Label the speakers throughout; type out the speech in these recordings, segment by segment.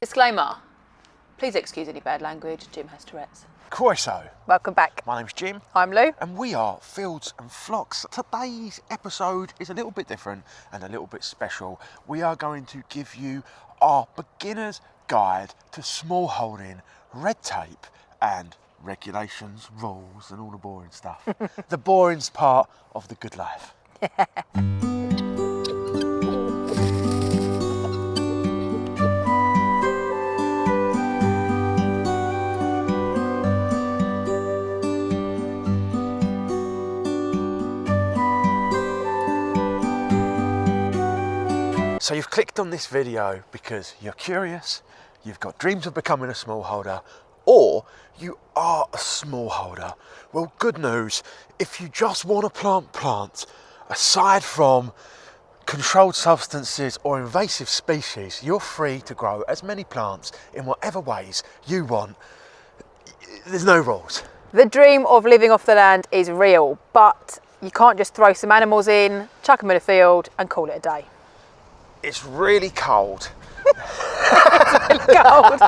Speaker 1: Disclaimer. Please excuse any bad language. Jim has Tourette's.
Speaker 2: Croeso.
Speaker 1: Welcome back.
Speaker 2: My name's Jim.
Speaker 1: I'm Lou.
Speaker 2: And we are Fields and Flocks. Today's episode is a little bit different and a little bit special. We are going to give you our beginner's guide to smallholding, red tape and regulations, rules and all the boring stuff. The boring part of the good life. So you've clicked on this video because you're curious, you've got dreams of becoming a smallholder, or you are a smallholder. Well, good news, if you just want to plant plants, aside from controlled substances or invasive species, you're free to grow as many plants in whatever ways you want. There's no rules.
Speaker 1: The dream of living off the land is real, but you can't just throw some animals in, chuck them in a field and call it a day.
Speaker 2: It's really cold.
Speaker 1: Gold.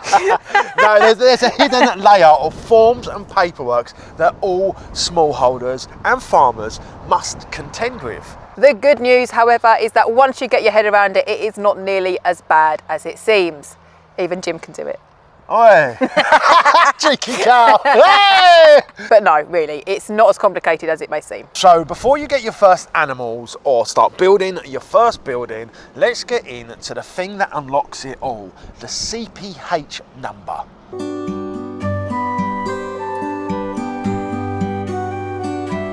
Speaker 2: No, there's a hidden layer of forms and paperwork that all smallholders and farmers must contend with.
Speaker 1: The good news, however, is that once you get your head around it, it is not nearly as bad as it seems. Even Jim can do it.
Speaker 2: Oi! Cheeky cow! Hey!
Speaker 1: But no, really, it's not as complicated as it may seem.
Speaker 2: So before you get your first animals or start building your first building, let's get into the thing that unlocks it all, the CPH number.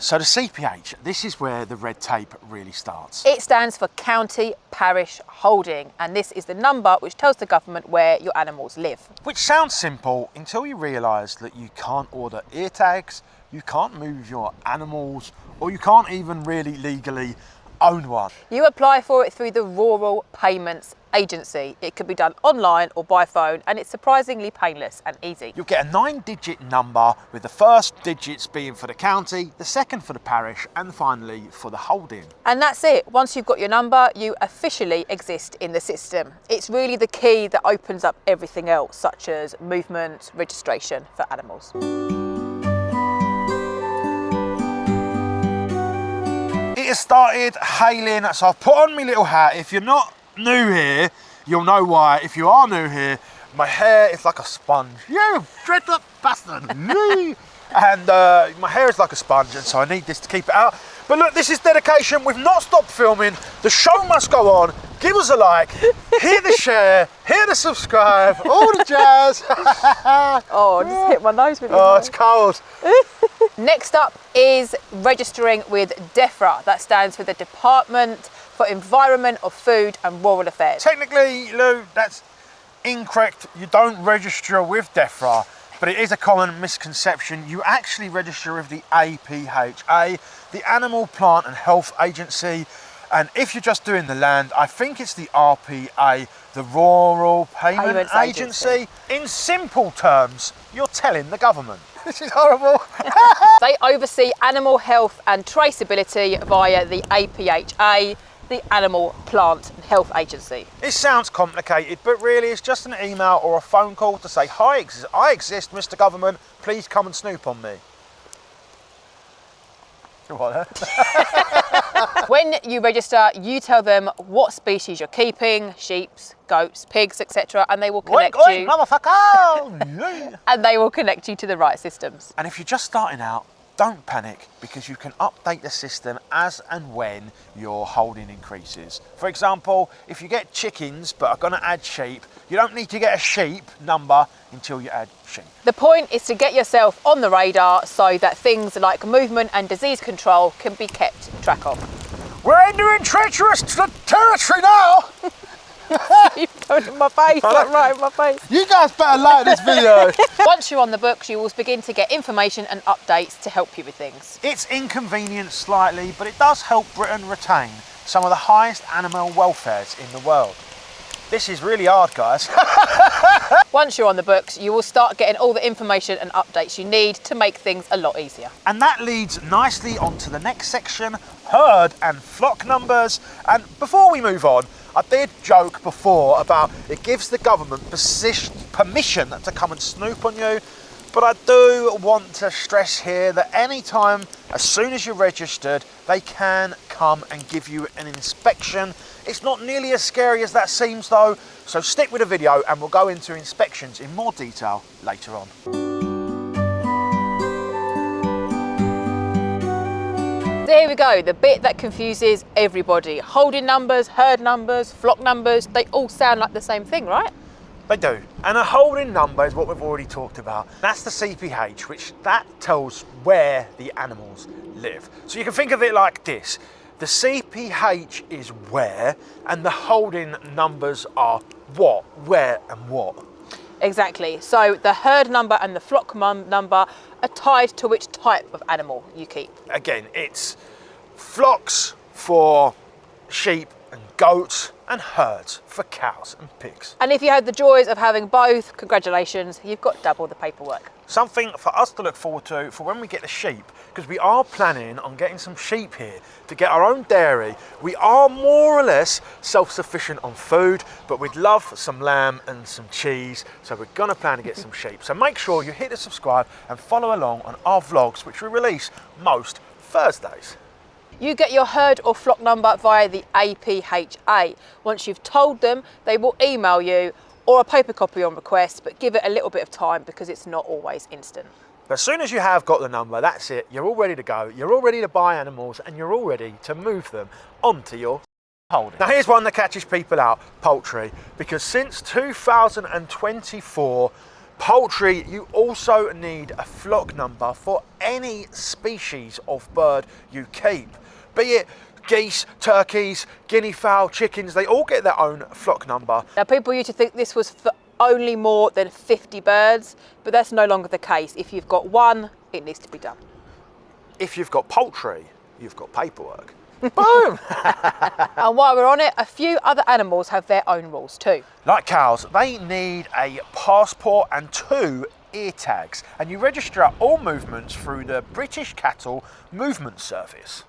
Speaker 2: So the CPH, this is where the red tape really starts.
Speaker 1: It stands for County Parish Holding, and this is the number which tells the government where your animals live.
Speaker 2: Which sounds simple until you realise that you can't order ear tags, you can't move your animals, or you can't even really legally own one.
Speaker 1: You apply for it through the Rural Payments Agency. It can be done online or by phone, and it's surprisingly painless and easy.
Speaker 2: You'll get a 9-digit number with the first digits being for the county, the second for the parish, and finally for the holding.
Speaker 1: And that's it. Once you've got your number, you officially exist in the system. It's really the key that opens up everything else, such as movement, registration for animals.
Speaker 2: It has started hailing, so I've put on my little hat. If you're not new here, you'll know why. If you are new here, my hair is like a sponge. You dread up bastard. And my hair is like a sponge, and so I need this to keep it out. But look, this is dedication. We've not stopped filming. The show must go on. Give us a like, hit the share, hit the subscribe, all the jazz.
Speaker 1: Oh, I just hit my nose with it.
Speaker 2: Oh, it's cold.
Speaker 1: Next up is registering with DEFRA. That stands for the Department for Environment of Food and Rural Affairs.
Speaker 2: Technically, Lou, that's incorrect. You don't register with DEFRA, but it is a common misconception. You actually register with the APHA, the Animal Plant and Health Agency. And if you're just doing the land, I think it's the RPA, the Rural Payments Agency. In simple terms, you're telling the government. This is horrible.
Speaker 1: They oversee animal health and traceability via the APHA, the Animal Plant and Health Agency.
Speaker 2: It sounds complicated, but really it's just an email or a phone call to say, hi, I exist, Mr. Government, please come and snoop on me. What?
Speaker 1: When you register, you tell them what species you're keeping, sheep, goats, pigs, etc., and they will connect you.
Speaker 2: Motherfucker!
Speaker 1: And they will connect you to the right systems.
Speaker 2: And if you're just starting out, don't panic, because you can update the system as and when your holding increases. For example, if you get chickens but are going to add sheep, you don't need to get a sheep number until you add sheep.
Speaker 1: The point is to get yourself on the radar so that things like movement and disease control can be kept track of.
Speaker 2: We're entering treacherous territory now!
Speaker 1: You're going in my face, like right in my face.
Speaker 2: You guys better like this video.
Speaker 1: Once you're on the books, you will begin to get information and updates to help you with things.
Speaker 2: It's inconvenient slightly, but it does help Britain retain some of the highest animal welfares in the world. This is really hard, guys.
Speaker 1: Once you're on the books, you will start getting all the information and updates you need to make things a lot easier.
Speaker 2: And that leads nicely onto the next section, herd and flock numbers. And before we move on, I did joke before about it gives the government permission to come and snoop on you. But I do want to stress here that anytime, as soon as you're registered, they can come and give you an inspection. It's not nearly as scary as that seems though, so stick with the video and we'll go into inspections in more detail later on.
Speaker 1: So here we go, the bit that confuses everybody. Holding numbers, herd numbers, flock numbers, they all sound like the same thing, right?
Speaker 2: They do. And a holding number is what we've already talked about. That's the CPH, which that tells where the animals live. So you can think of it like this. The CPH is where, and the holding numbers are what, where and what.
Speaker 1: Exactly. So the herd number and the flock number are tied to which type of animal you keep.
Speaker 2: Again, it's flocks for sheep and goats, and herds for cows and pigs.
Speaker 1: And if you had the joys of having both, congratulations, you've got double the paperwork.
Speaker 2: Something for us to look forward to for when we get the sheep, because we are planning on getting some sheep here to get our own dairy. We are more or less self-sufficient on food, but we'd love some lamb and some cheese, so we're gonna plan to get some sheep. So make sure you hit the subscribe and follow along on our vlogs, which we release most Thursdays.
Speaker 1: You get your herd or flock number via the APHA. Once you've told them, they will email you or a paper copy on request, but give it a little bit of time because it's not always instant.
Speaker 2: But as soon as you have got the number, that's it. You're all ready to go. You're all ready to buy animals and you're all ready to move them onto your holding. Now here's one that catches people out, poultry, because since 2024, poultry, you also need a flock number for any species of bird you keep. Be it geese, turkeys, guinea fowl, chickens, they all get their own flock number.
Speaker 1: Now people used to think this was for only more than 50 birds, but that's no longer the case. If you've got one, it needs to be done.
Speaker 2: If you've got poultry, you've got paperwork. Boom!
Speaker 1: And while we're on it, a few other animals have their own rules too.
Speaker 2: Like cows, they need a passport and 2 ear tags, and you register all movements through the British Cattle Movement Service.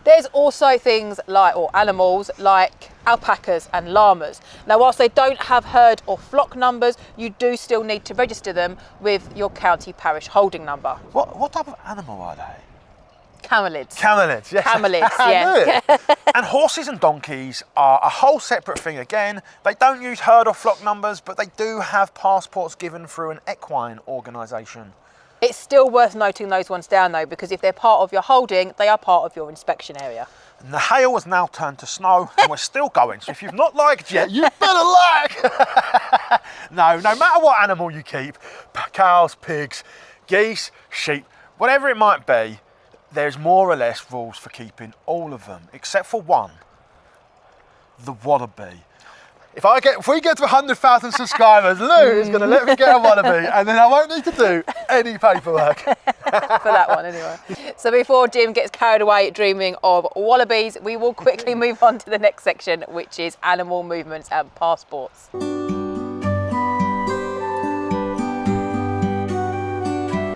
Speaker 1: There's also things like, or animals like alpacas and llamas. Now whilst they don't have herd or flock numbers, you do still need to register them with your county parish holding number.
Speaker 2: What type of animal are they?
Speaker 1: Camelids.
Speaker 2: Camelids, yes.
Speaker 1: Camelids, yeah.
Speaker 2: And horses and donkeys are a whole separate thing again. They don't use herd or flock numbers, but they do have passports given through an equine organisation.
Speaker 1: It's still worth noting those ones down though, because if they're part of your holding, they are part of your inspection area.
Speaker 2: And the hail has now turned to snow and we're still going. So if you've not liked yet, you better like. No matter what animal you keep, cows, pigs, geese, sheep, whatever it might be, there's more or less rules for keeping all of them, except for one, the wallaby. If we get to 100,000 subscribers, Lou is going to let me get a wallaby and then I won't need to do any paperwork.
Speaker 1: For that one anyway. So before Jim gets carried away dreaming of wallabies, we will quickly move on to the next section, which is animal movements and passports.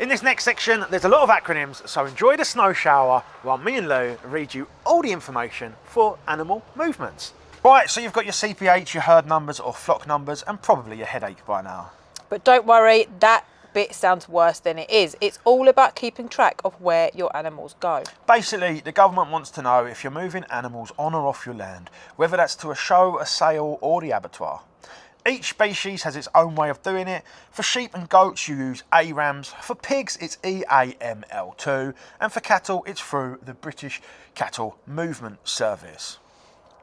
Speaker 2: In this next section, there's a lot of acronyms, so enjoy the snow shower while me and Lou read you all the information for animal movements. Right, so you've got your CPH, your herd numbers or flock numbers, and probably your headache by now.
Speaker 1: But don't worry, that bit sounds worse than it is. It's all about keeping track of where your animals go.
Speaker 2: Basically, the government wants to know if you're moving animals on or off your land, whether that's to a show, a sale, or the abattoir. Each species has its own way of doing it. For sheep and goats, you use ARAMs. For pigs, it's EAML2. And for cattle, it's through the British Cattle Movement Service.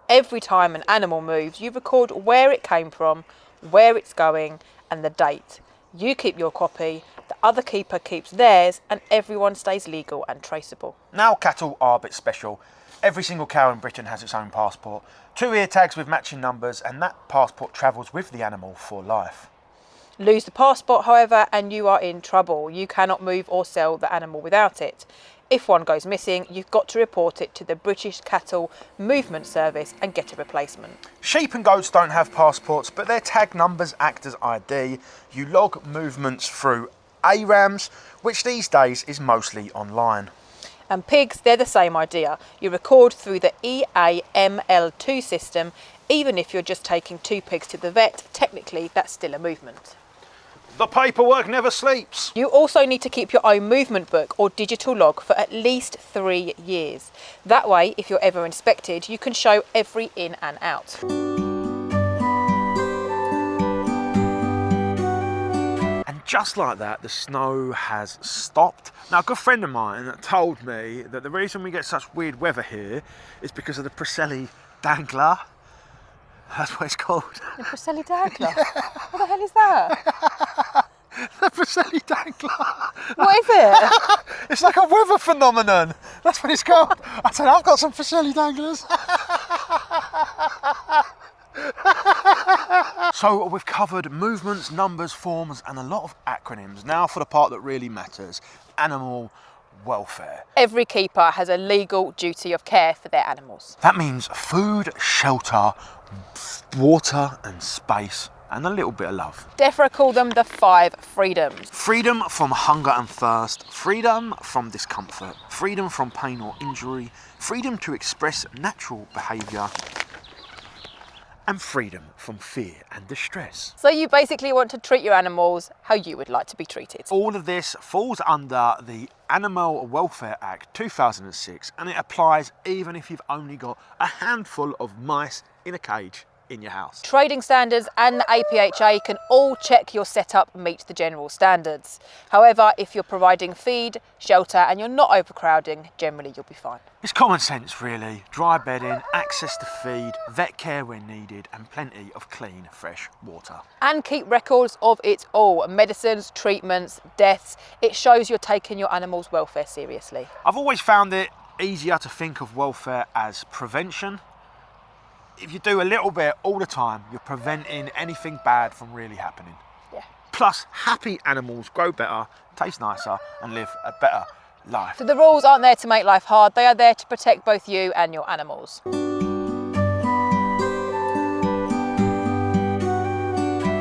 Speaker 1: Every time an animal moves, you record where it came from, where it's going, and the date. You keep your copy, the other keeper keeps theirs, and everyone stays legal and traceable.
Speaker 2: Now cattle are a bit special. Every single cow in Britain has its own passport, 2 ear tags with matching numbers, and that passport travels with the animal for life.
Speaker 1: Lose the passport, however, and you are in trouble. You cannot move or sell the animal without it. If one goes missing, you've got to report it to the British Cattle Movement Service and get a replacement.
Speaker 2: Sheep and goats don't have passports, but their tag numbers act as ID. You log movements through ARAMs, which these days is mostly online.
Speaker 1: And pigs, they're the same idea. You record through the EAML2 system. Even if you're just taking 2 pigs to the vet, technically that's still a movement.
Speaker 2: The paperwork never sleeps.
Speaker 1: You also need to keep your own movement book or digital log for at least 3 years. That way, if you're ever inspected, you can show every in and out.
Speaker 2: And just like that, the snow has stopped. Now, a good friend of mine told me that the reason we get such weird weather here is because of the Preseli dangler. That's what it's called.
Speaker 1: The Preseli dangler? What the hell is that?
Speaker 2: The Preseli dangler.
Speaker 1: What is it?
Speaker 2: It's like a weather phenomenon. That's what it's called. I said, I've got some Preseli danglers. So we've covered movements, numbers, forms, and a lot of acronyms. Now for the part that really matters, animal welfare.
Speaker 1: Every keeper has a legal duty of care for their animals.
Speaker 2: That means food, shelter, water and space, and a little bit of love.
Speaker 1: DEFRA call them the 5 freedoms.
Speaker 2: Freedom from hunger and thirst, freedom from discomfort, freedom from pain or injury, freedom to express natural behaviour, and freedom from fear and distress.
Speaker 1: So you basically want to treat your animals how you would like to be treated.
Speaker 2: All of this falls under the Animal Welfare Act 2006, and it applies even if you've only got a handful of mice in a cage in your house.
Speaker 1: Trading standards and the APHA can all check your setup meet the general standards. However, if you're providing feed, shelter and you're not overcrowding, generally you'll be fine.
Speaker 2: It's common sense really. Dry bedding, access to feed, vet care when needed and plenty of clean, fresh water.
Speaker 1: And keep records of it all. Medicines, treatments, deaths. It shows you're taking your animal's welfare seriously.
Speaker 2: I've always found it easier to think of welfare as prevention. If you do a little bit all the time, you're preventing anything bad from really happening.
Speaker 1: Yeah.
Speaker 2: Plus, happy animals grow better, taste nicer and live a better life.
Speaker 1: So the rules aren't there to make life hard, they are there to protect both you and your animals.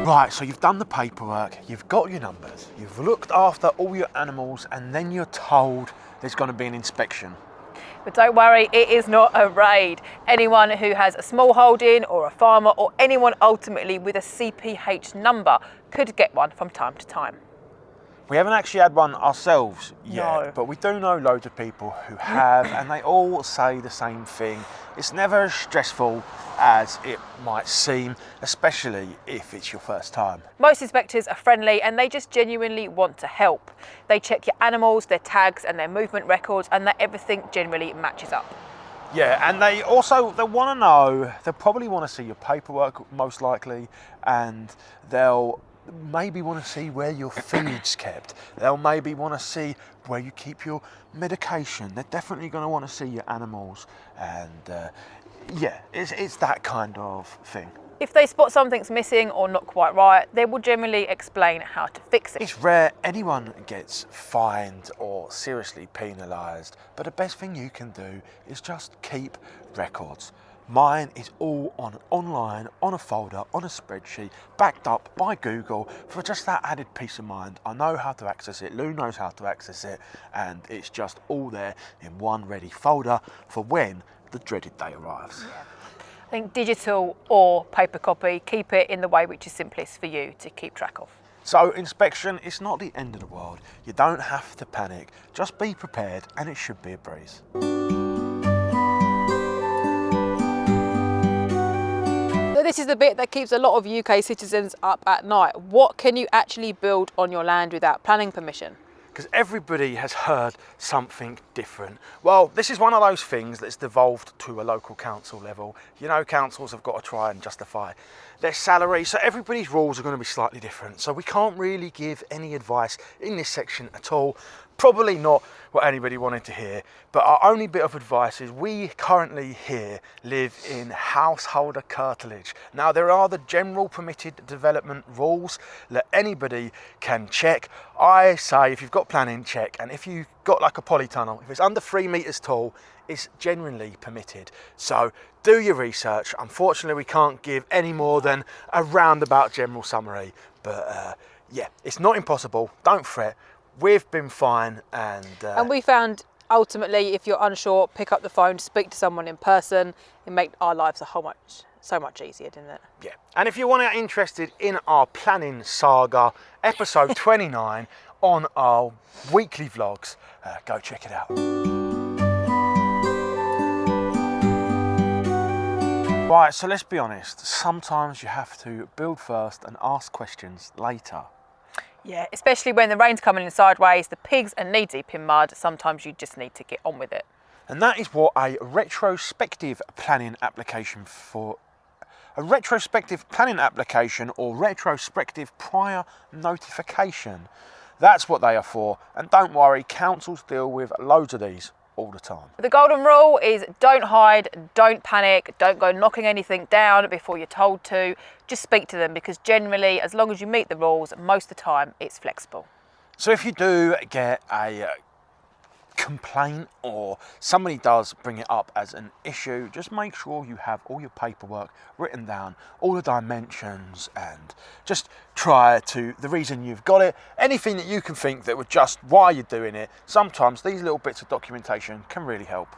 Speaker 2: Right, so you've done the paperwork, you've got your numbers, you've looked after all your animals, and then you're told there's going to be an inspection.
Speaker 1: But don't worry, it is not a raid. Anyone who has a small holding or a farmer or anyone ultimately with a CPH number could get one from time to time.
Speaker 2: We haven't actually had one ourselves yet,
Speaker 1: No.
Speaker 2: but we do know loads of people who have, and they all say the same thing. It's never as stressful as it might seem, especially if it's your first time.
Speaker 1: Most inspectors are friendly and they just genuinely want to help. They check your animals, their tags and their movement records and that everything generally matches up.
Speaker 2: Yeah, and they want to know, they'll probably want to see your paperwork most likely, and they'll maybe want to see where your feed's kept. They'll maybe want to see where you keep your medication. They're definitely going to want to see your animals, and yeah, it's that kind of thing.
Speaker 1: If they spot something's missing or not quite right, they will generally explain how to fix it.
Speaker 2: It's rare anyone gets fined or seriously penalised, but the best thing you can do is just keep records. Mine is all online, on a folder, on a spreadsheet, backed up by Google for just that added peace of mind. I know how to access it, Lou knows how to access it, and it's just all there in one ready folder for when the dreaded day arrives.
Speaker 1: Yeah. I think digital or paper copy, keep it in the way which is simplest for you to keep track of.
Speaker 2: So inspection is not the end of the world. You don't have to panic, just be prepared and it should be a breeze.
Speaker 1: So this is the bit that keeps a lot of UK citizens up at night. What can you actually build on your land without planning permission?
Speaker 2: Because everybody has heard something different. Well, this is one of those things that's devolved to a local council level. You know, councils have got to try and justify their salary, so everybody's rules are going to be slightly different. So we can't really give any advice in this section at all. Probably not what anybody wanted to hear, but our only bit of advice is we currently here live in householder curtilage. Now there are the general permitted development rules that anybody can check. I say if you've got planning, check, and if you've got like a polytunnel, if it's under 3 meters tall, it's genuinely permitted. So do your research. Unfortunately, we can't give any more than a roundabout general summary, but yeah, it's not impossible, don't fret. We've been fine, and
Speaker 1: we found Ultimately, if you're unsure, pick up the phone, speak to someone in person. It makes our lives so much easier, doesn't it?
Speaker 2: Yeah. And if you are interested in our planning saga, episode 29 on our weekly vlogs, go check it out. Right, so let's be honest. Sometimes you have to build first and ask questions later.
Speaker 1: Yeah, especially when the rain's coming in sideways, the pigs are knee deep in mud. Sometimes you just need to get on with it.
Speaker 2: And that is what a retrospective planning application or retrospective prior notification. That's what they are for. And don't worry, councils deal with loads of these all the time.
Speaker 1: The golden rule is don't hide, don't panic, don't go knocking anything down before you're told to. Just speak to them, because generally, as long as you meet the rules, most of the time it's flexible.
Speaker 2: So if you do get a complaint or somebody does bring it up as an issue, just make sure you have all your paperwork written down, all the dimensions, and just the reason you've got it, anything that you can think that would just why you're doing it. Sometimes these little bits of documentation can really help.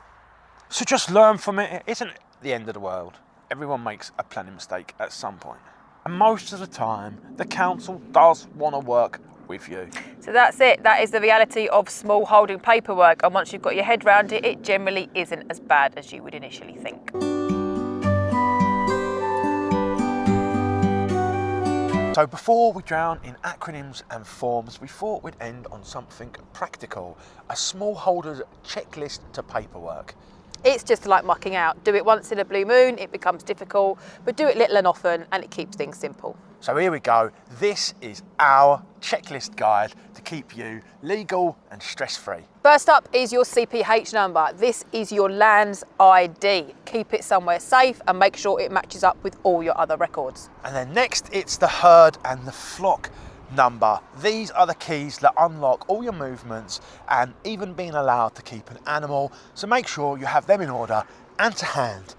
Speaker 2: So just learn from it. It isn't the end of the world. Everyone makes a planning mistake at some point. And most of the time, the council does want to work with you.
Speaker 1: So that's it. That is the reality of small holding paperwork. And once you've got your head around it, it generally isn't as bad as you would initially think.
Speaker 2: So before we drown in acronyms and forms, we thought we'd end on something practical, a smallholder's checklist to paperwork.
Speaker 1: It's just like mucking out. Do it once in a blue moon, it becomes difficult, but do it little and often and it keeps things simple.
Speaker 2: So here we go. This is our checklist guide to keep you legal and stress-free.
Speaker 1: First up is your CPH number. This is your land's ID. Keep it somewhere safe and make sure it matches up with all your other records.
Speaker 2: And then next, it's the herd and the flock number. These are the keys that unlock all your movements and even being allowed to keep an animal. So make sure you have them in order and to hand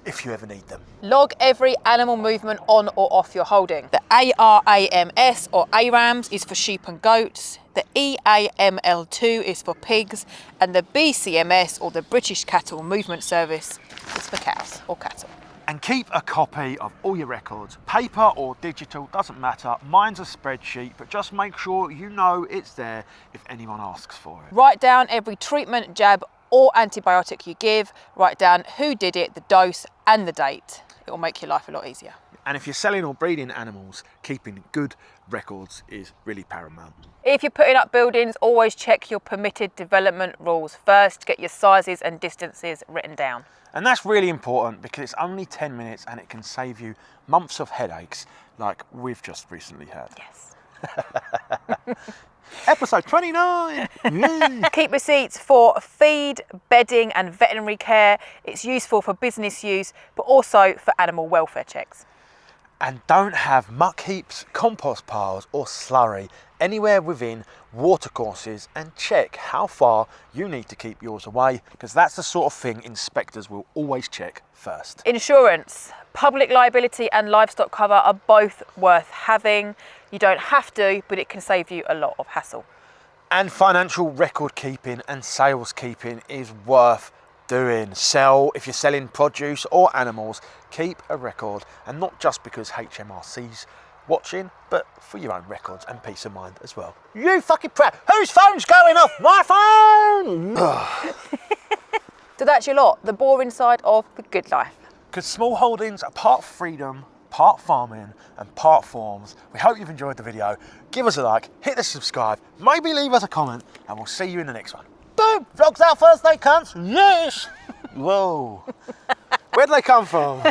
Speaker 2: if you ever need them.
Speaker 1: Log every animal movement on or off your holding. The ARAMS or ARAMS is for sheep and goats. The EAML2 is for pigs, and the BCMS or the British Cattle Movement Service is for cows or cattle.
Speaker 2: And keep a copy of all your records, paper or digital, doesn't matter. Mine's a spreadsheet, but just make sure you know it's there if anyone asks for it.
Speaker 1: Write down every treatment, jab or antibiotic you give. Write down who did it, the dose and the date. It will make your life a lot easier.
Speaker 2: And if you're selling or breeding animals, keeping good records is really paramount.
Speaker 1: If you're putting up buildings, always check your permitted development rules first. Get your sizes and distances written down.
Speaker 2: And that's really important because it's only 10 minutes and it can save you months of headaches like we've just recently had.
Speaker 1: Yes.
Speaker 2: Episode 29! Yay.
Speaker 1: Keep receipts for feed, bedding and veterinary care. It's useful for business use, but also for animal welfare checks.
Speaker 2: And don't have muck heaps, compost piles or slurry anywhere within watercourses, and check how far you need to keep yours away, because that's the sort of thing inspectors will always check first.
Speaker 1: Insurance, public liability and livestock cover are both worth having. You don't have to, but it can save you a lot of hassle.
Speaker 2: And financial record keeping and sales keeping is worth doing. If you're selling produce or animals, keep a record, and not just because HMRC's watching, but for your own records and peace of mind as well. You fucking prat! Whose phone's going off? My phone!
Speaker 1: So that's your lot, the boring side of the good life.
Speaker 2: Because small holdings are part freedom, part farming and part forms. We hope you've enjoyed the video. Give us a like, hit the subscribe, maybe leave us a comment, and we'll see you in the next one. Boom! Vlogs out Thursday, cunts! Yes! Whoa! Where'd they come from?